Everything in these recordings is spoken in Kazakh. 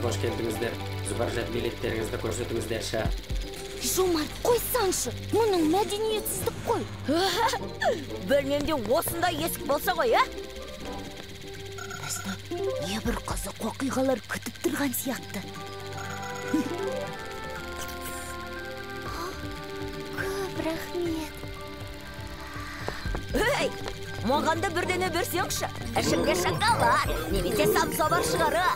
hoş geldingizler. Zubarjat biletlerinizni ko'rsatыңыздаршы. Жомарт, қойсаңшы, мұның мәдениетсіздік қой. Бөлмемде осындай есік болса ғой, а? Бізді не бір қызық оқиғалар күтіп тұрған сияқты. Көп рахмет. Ей, маған да бірдене берсеңші. Ішімде шоколад, немесе самса бар шығары.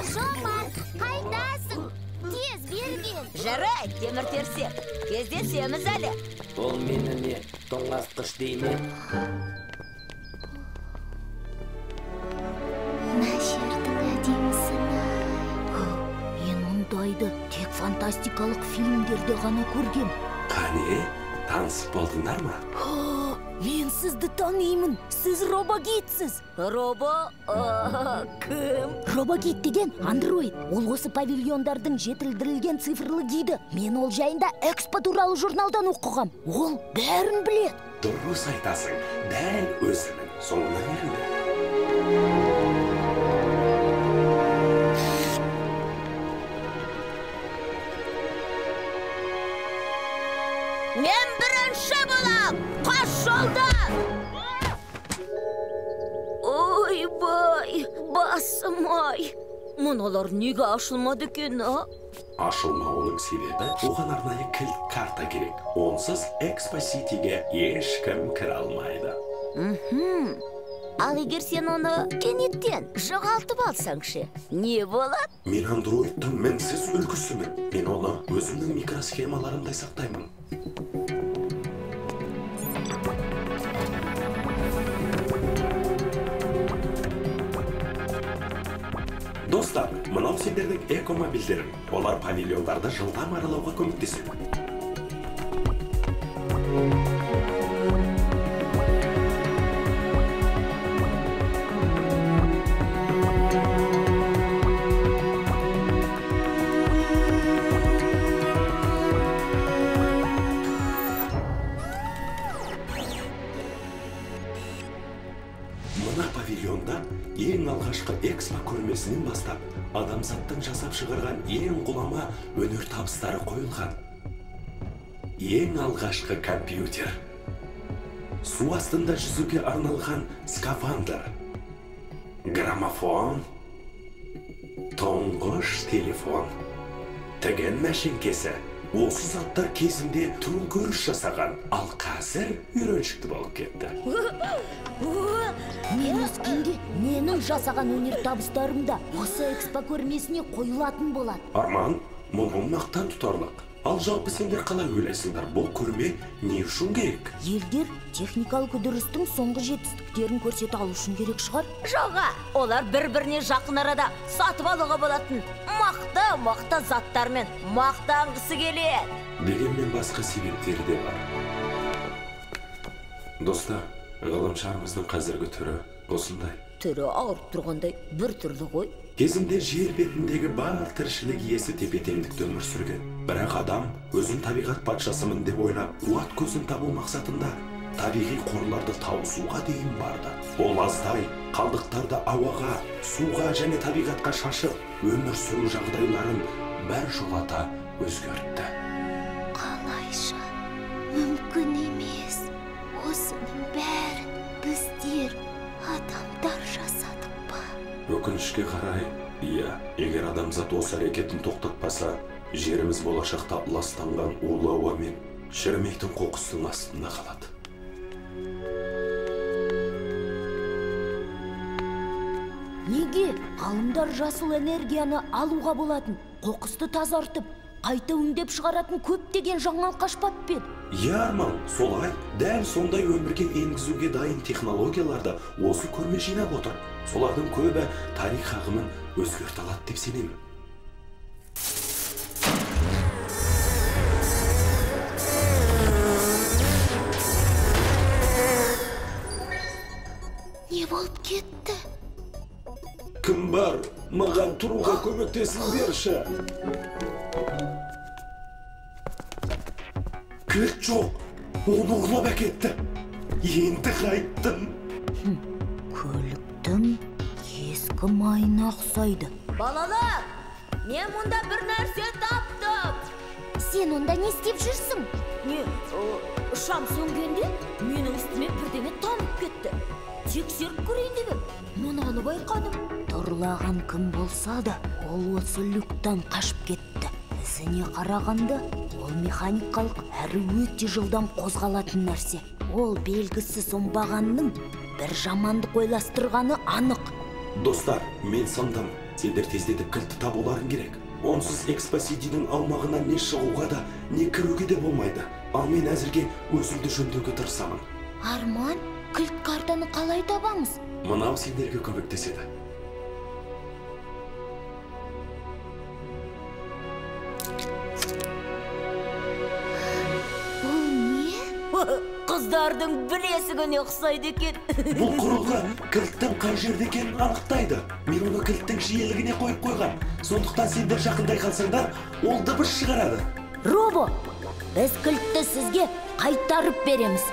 Жомарт, қайдасың? Тез берген. Жарай, темір терсек. Кездесеміз әлі. Ол мені не тоңазтқыш дейме? Мына жердің әдемісін-ай. Мен мұндайды тек фантастикалық фильмдерде ғана көргем. Қане, танысып болдыңдар ма? Мен сізді танимын. Сіз робогидсіз. Кім? Робогид деген андроид. Ол осы павильондардың жетілдірілген цифрлы гиді. Мен ол жайында экспо туралы журналдан оқығам. Ол бәрін білет. Дұрыс айтасың, дәл өзінің соңына ерінді. Мен бірінші болам! Қаш жолдан! Ой-бай, басым-ай! Мұналар неге ашылмады екен, а? Ашылмауының себебі оған арнайы кілт карта керек. Онсыз экспо-ситиге ешкім кіре алмайды. Ал егер сен оны кенеттен жоғалтып алсаңшы, не болады? Мен андроидтың мінсіз үлгісімін. Мен оны өзімнің микросхемаларымдай сақтаймын. Достар, мынау сендердің экомобильдерің. Олар павильондарды жылдам аралауға көмектеседі. Мына павильонда ең алғашқы экспо көрмесінен бастап адамзаттың жасап шығарған ең ғұлама өнер табыстары қойылған. Ең алғашқы компьютер, су астында жүзуге арналған скафандр, граммофон, тұңғыш телефон, тіген мәшинкесі. Осы заттар кезінде төңкеріс жасаған, ал қазір үйреншікті болып кетті. Мен өскенде менің жасаған өнер табыстарымда осы экспо көрмесіне қойылатын болады. Арман, мұның мақтан тұтарлық. Ал жалпы сендер қалай ойлайсыңдар, бұл көрме не үшін керек? Елдер техникалық үдерістің соңғы жетістіктерін көрсете алу үшін керек шығар. Жоға, олар бір-біріне жақын арада сатып алуға болатын мақта заттармен мақтанғысы келеді. Дегенмен басқа себептері де бар. Достар, ғаламшарымыздың қазіргі түрі осындай. Түрі ауырып тұрғандай бір түрлі ғой. Кезінде жер бетіндегі бар тіршілік иесі тепе-теңдікте өмір сүрген. Бірақ адам өзін табиғат патшасымын деп ойлап, қуат көзін табу мақсатында табиғи қорларды таусуға дейін барды. Ол аздай қалдықтарды ауаға, суға және табиғатқа шашып, өмір сүру жағдайларын бір жолата өзгертті. Қалайша, мүмкін емес. Осының бәрін біздер адамдар жасадық па? Өкінішке қарай, иә, егер адамзат осы әрекетін тоқтатпаса, жеріміз болашақта ластанған улы ауа мен шірімейтін қоқыстың астында қалады. Неге? Ғалымдар жасыл энергияны алуға болатын, қоқысты тазартып, қайта өңдеп шығаратын көптеген жаңалық ашпап пе? Иә, Арман, солай. Дәл сондай өмірге енгізуге дайын технологияларды осы көрме жинап отыр. Солардың көбі тарих ағымын өзгерте алады деп сенемін. Не болып кетті? Кім бар? Маған тұруға көмектесін берші. Кілт жоқ. Оны ұрлап әкетті. Енді қайттым. Көліктің ескі майына ұқсайды. Балалар, мен мұнда бір нәрсе таптым. Сен онда не істеп жүрсің? Не, шам сөнгенде менің үстіме бірдеңе тамып кетті. Тексеріп көрейін деп ем, мынаны байқадым. Торлаған кім болса да, ол осы люктан қашып кетті. Ізіне қарағанда, ол механикалық әрі өте жылдам қозғалатын нәрсе. Ол белгісіз оңбағанның бір жамандық ойластырғаны анық. Достар, мен сандым. Сендер тездетіп кілтті табуларың керек. Онсыз экспосидийдің аумағына не шығуға да, не кіруге де болмайды. Ал мен әзірге өзімді жөндеуге тырысамын. Арман, кілт картаны қалай табамыз? Мынау сендерге көмектеседі. Бұл не? Қыздардың бір есігіне ұқсайды екен. Бұл құрылғы кілттің қай жерде екенін анықтайды. Мен оны кілттің жиілігіне қойып қойған. Сондықтан сендер жақындай қалсаңдар, ол дыбыс шығарады. Робо, біз кілтті сізге қайтарып береміз.